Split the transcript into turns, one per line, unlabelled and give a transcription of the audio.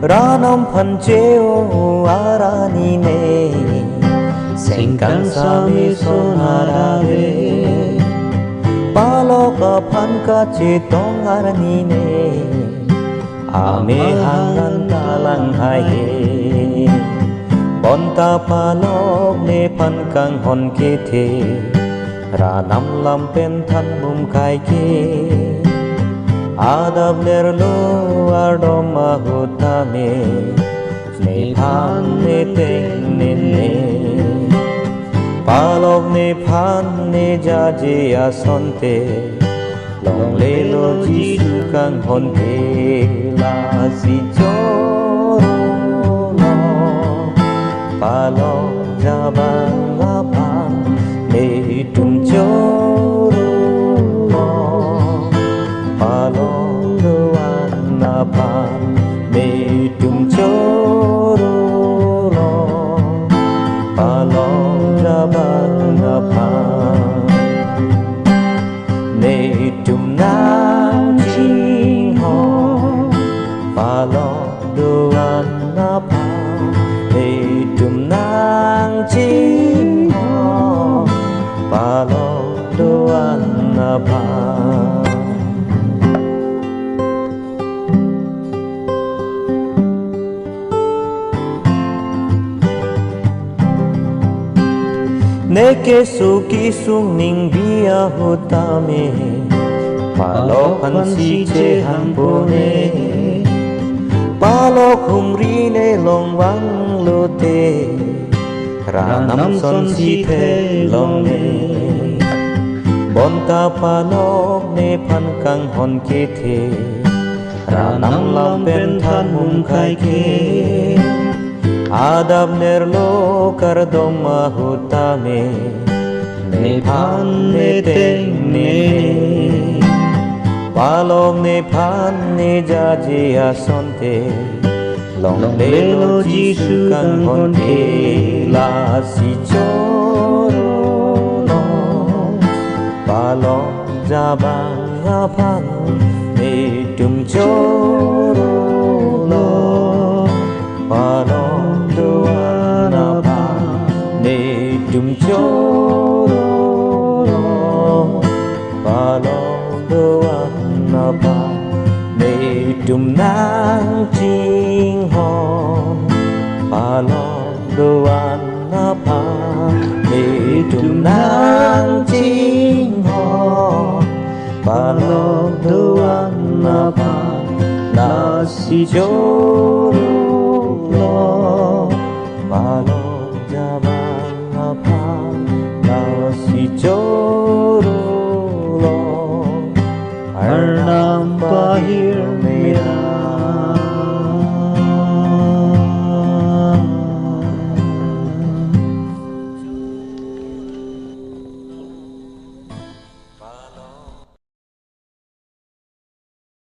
Ranam pancheo aranine Sengkan sami sonarave Paloka panka cetong aranine Ame hangan talang haye Bonta palok ne pankang hon kete Ranam lampen than mum kai ke Adab lerlo ardoma hutame Ne pan ne teng ne ne Palok ne pan ne jaje asonte Long le lo jisu kang hon ke la si choro lo Palok jabang apang ne tum choro lo Palok doan apang ne tum choro lo Palok jabang apang ne tum nang ching ho Palok doan apang ne tum nang ching ho Palok doan apang Neke suki sung ning bia hutame Palok pansi che hampone Palok humri ne long wang lote Ranam son si the long ne Bonta palok ne pan kang hon ke the Ranam lampen than mum kai ke Adab nerlo kardoma hutame Ne pan ne teng ne Palok ne pan ne jaje asonte Long le lo jisu kang hon ke la si choro lo Palok jabang apang ne tum choro lo Palok doan apang ne tum choro lo Palok doan apang ne tum nang ching ho Palok doan apang ne tum nang ching ho Palok doan apang la si choro lo Palok jabang apang la si choro